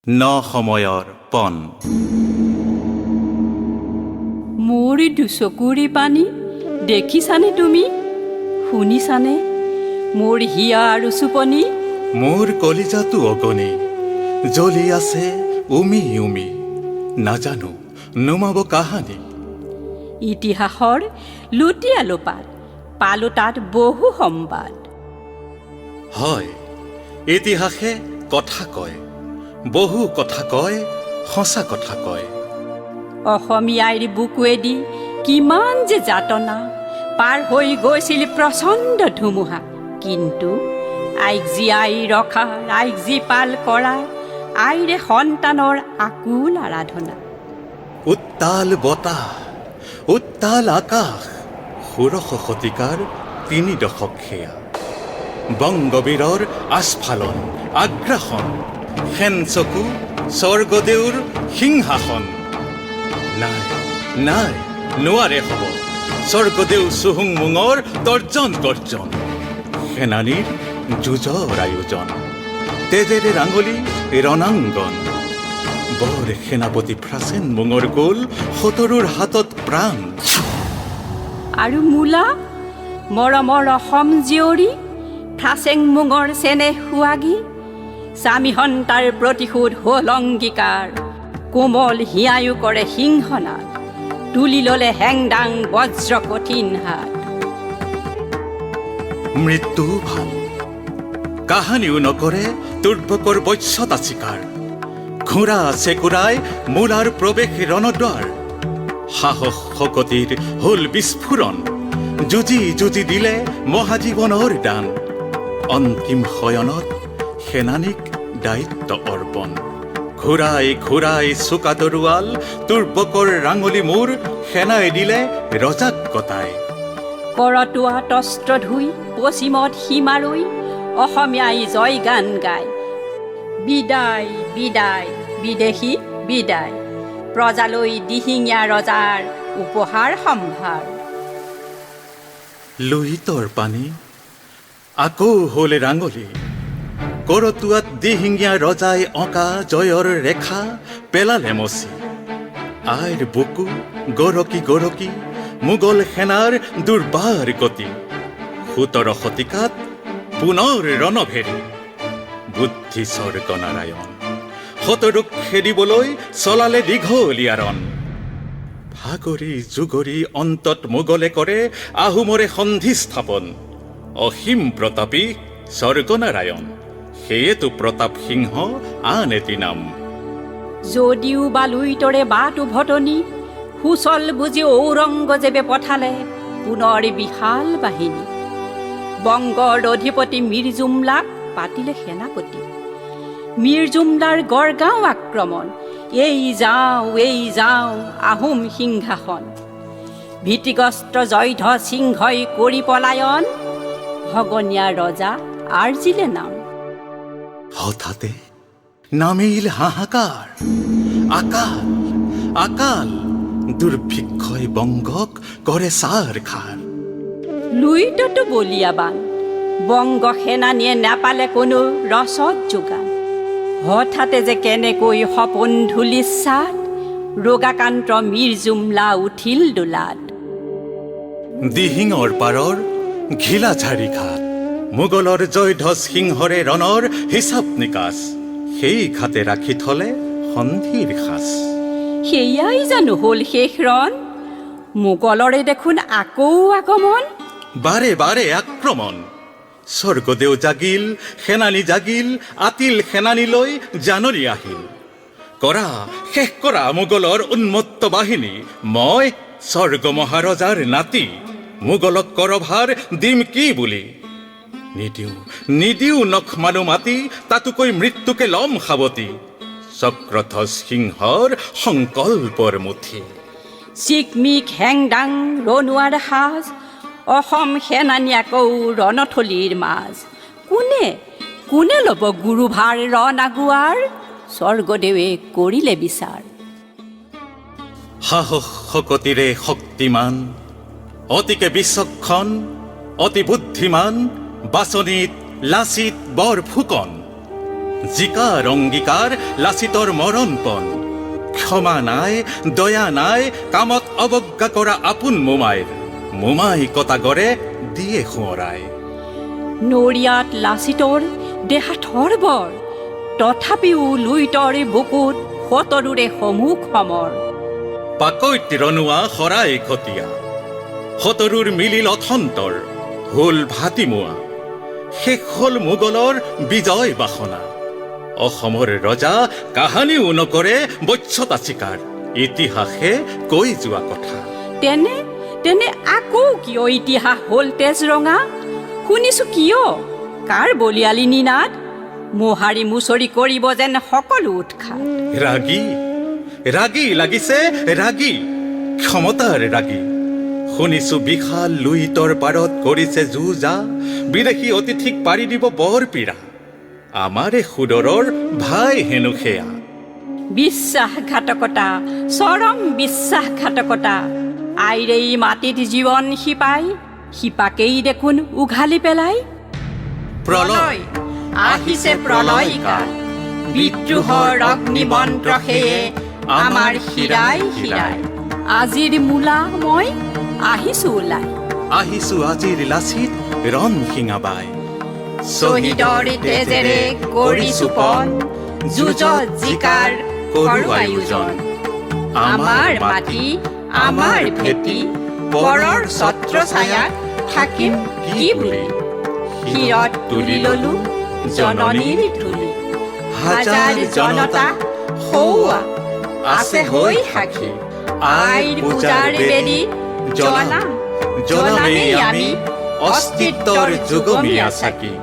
ন সময়ৰ পণ মোৰ দুচকুৰি পানী দেখিছানে তুমি শুনিছানে মোৰ হিয়া আৰু চুপনি মোৰ কলিজাটো অগণি জ্বলি আছে উমি উমি নাজানো নুমাব কাহানি ইতিহাসৰ লুটিয়া লোপাত পালো তাত বহু সম্বাদ হয় ইতিহাসে কথা কয় বহু কথা কয় সঁচা কথা কয় অসমীয়াৰ বুকুৱেদি কিমান যে যাতনা পাৰ হৈ গৈছিল প্ৰচণ্ড ধুমুহা কিন্তু আইক জীয়াই ৰখা আইক জীপাল কৰা আইৰে সন্তানৰ আকুল আৰাধনা উত্তাল বতাহ উত্তাল আকাশ ষোড়শ শতিকাৰ ৩ দশক সেয়া বংগবীৰৰ আস্ফালন আগ্ৰাসন সেন চকু স্বৰ্গদেউৰ সিংহাসন নাই নাই নোৱাৰে হ'ব স্বৰ্গদেউ চুহুং মুঙৰ তৰ্জন গৰ্জন সেনানীৰ যুঁজৰ আয়োজন তেজেৰে ৰাঙলী ৰণাংগন বৰ সেনাপতি ফ্ৰাচেন মুঙৰ গ'ল সতৰুৰ হাতত প্ৰাণ আৰু মূলা মৰমৰ অসম জীয়ৰী ফ্ৰাচেং মুঙৰ চেনেহ সুৱাগী স্বামী সন্তাৰ প্ৰতিশোধ হ'ল অংগীকাৰ কোমল হিয়ায়ো কৰে সিংহনাদ তুলি ল'লে হেংদাং বজ্ৰ কঠিন হাত মৃত্যু ভাল কাহানিও নকৰে দুৰ্ভকৰ বশ্যতা চিকাৰ ঘোঁৰা চেকুৰাই মূলাৰ প্ৰৱেশ ৰণদ্বাৰ সাহস শকতিৰ হ'ল বিস্ফোৰণ যুঁজি যুঁজি দিলে মহাজীৱনৰ দান অন্তিম শয়নত সেনানীক দায়িত্ব অৰ্পণ ঘূৰাই ঘূৰাই চোকা তৰোৱাল দুৰ্ভকৰ ৰাঙলী মূৰ সেনাই দিলে ৰজাক গতাই কৰতোৱাত অস্ত্ৰ ধুই পশ্চিমত সীমাৰৈ অসমীয়াই জয় গান গায় বিদায় বিদায় বিদেশী বিদায় প্ৰজালৈ দিহিঙীয়া ৰজাৰ উপহাৰ সম্ভাৰ লোহিতৰ পানী আকৌ হ'ল ৰাঙলী কৰতোৱাত দিহিঙীয়া ৰজাই অঁকা জয়ৰ ৰেখা পেলালে মচি আইৰ বুকু গৰকি গৰকি মোগল সেনাৰ দুৰ্বাৰ গতি ১৭ শতিকাত পুনৰ ৰণভেৰী বুদ্ধি স্বৰ্গনাৰায়ণ সতৰুক খেদিবলৈ চলালে দীঘলীয়া ৰণ ভাগৰি জুগৰি অন্তত মোগলে কৰে আহোমৰে সন্ধি স্থাপন অসীম প্ৰতাপী স্বৰ্গনাৰায়ণ সেয়েতো প্ৰতাপ সিংহ আন এটি নাম যদিও বা লুইতৰে বাট উভতনি সুচল বুজি ঔৰংগজেবে পঠালে পুনৰ বিশাল বাহিনী বংগৰ অধিপতি মীৰ জুমলাক পাতিলে সেনাপতি মীৰ জুমলাৰ গড়গাঁও আক্ৰমণ এই যাওঁ আহোম সিংহাসন ভীতিগ্ৰস্ত জয়ধ্বজ সিংহই কৰি পলায়ন ভগনীয়া ৰজা আৰ্জিলে নাম হঠাতে নামিল হাহাকাৰ আকাল আকাল দুৰ্ভিক্ষই বংগক কৰে চাৰ খাৰ লুইততো বলিয়াবান বংগ সেনানীয়ে নাপালে কোনো ৰসদ যোগান হঠাতে যে কেনেকৈ সপোন ধূলিচ্ছাত ৰোগাকান্ত মীৰ জুমলা উঠিল দোলাত দিহিঙৰ পাৰৰ ঘিলাঝাৰি ঘাট মোগলৰ জয়ধ্বজ সিংহৰে ৰণৰ হিচাপ নিকাচ সেই ঘাটে ৰাখি থলে সন্ধিৰ সাজ সেয়াই জানো হ'ল শেষ ৰণ মোগলৰে দেখোন আকৌ আগমন বাৰে বাৰে আক্ৰমণ স্বৰ্গদেউ জাগিল সেনানী জাগিল আতিল সেনানীলৈ জাননী আহিল কৰা শেষ কৰা মোগলৰ উন্মত্ত বাহিনী মই স্বৰ্গ মহাৰজাৰ নাতি মোগলক কৰভাৰ দিম কি বুলি নিদিওঁ নখ মানুহ মাতি তাতোকৈ মৃত্যুকে লম সাৱতি চক্ৰধ্বজ সিংহৰ সংকল্পৰ মুঠি চিকমিক হেংদাং ৰণুৱাৰ সাজ অসম সেনানী আকৌ ৰণথলীৰ মাজ কোনে ল'ব গুৰুভাৰ ৰণ আগুৱাৰ স্বৰ্গদেৱে কৰিলে বিচাৰ সাহস শকতিৰে শক্তিমান অতিকে বিচক্ষণ অতি বুদ্ধিমান বাচনিত লাচিত বৰ ফুকন জিকাৰ অংগীকাৰ লাচিতৰ মৰণপণ ক্ষমা নাই দয়া নাই কামত অৱজ্ঞা কৰা আপোন মোমাই কটা গৰে দিয়ে সোঁৱৰাই নৰিয়াত লাচিতৰ দেহা থৰবৰ তথাপিও লুইতৰ বুকুত সতৰুৰে সমুখ সমৰ পাকৈত ৰনোৱা শৰাই খতিয়া সতৰুৰ মিলিল অথন্তৰ হল ভাতিমোৱা শেষ হল মোগলৰ বিজয় বাসনা অসমৰ ৰজা কাহানিও নকৰে বশ্যতা চিকাৰ ইতিহাসে কৈ যোৱা কথা তেনে আকৌ কিয় ইতিহাস হ'ল তেজৰঙা শুনিছো কিয় কাৰ বলিয়ালি নিনাদ মোহাৰি মুচৰি কৰিব যেন সকলো উৎখাত ৰাগী লাগিছে ৰাগী ক্ষমতাৰ ৰাগী শুনিছো বিশাল লুইতৰ পাৰত কৰিছে যুঁজা বিদেশী অতিথিক পাৰি দিব বৰ পীড়া আমাৰে সুদৰৰ ভাই হেনো সেয়া বিশ্বাসঘাতকতা চৰম বিশ্বাসঘাতকতা আইৰেই মাটিত জীৱন শিপাকেই দেখোন উঘালি পেলাই প্ৰলয় আহিছে প্ৰলয়িকা বিদ্ৰোহৰ অগ্নিমন্ত্ৰ সেয়ে আমাৰ শিৰাই আজিৰ মূলা মই আহিছো ওলাই আহিছো আজিৰ লাচিত ৰণ শিঙাবাই শ্বহীদৰ তেজেৰে কৰিছো পণ যুঁজত জিকাৰ কৰো আয়োজন আমাৰ মাটি আমাৰ ভেটি পৰৰ ছত্ৰ ছায়াত থাকিম কি বুলি শিৰত তুলি ললো জননীৰ ধূলি হাজাৰ জনতা সৌৱা আছে হৈ সাক্ষী আইৰ পূজাৰ বেদীত জ্বলামেই আমি অস্তিত্বৰ যুগমীয়া চাকি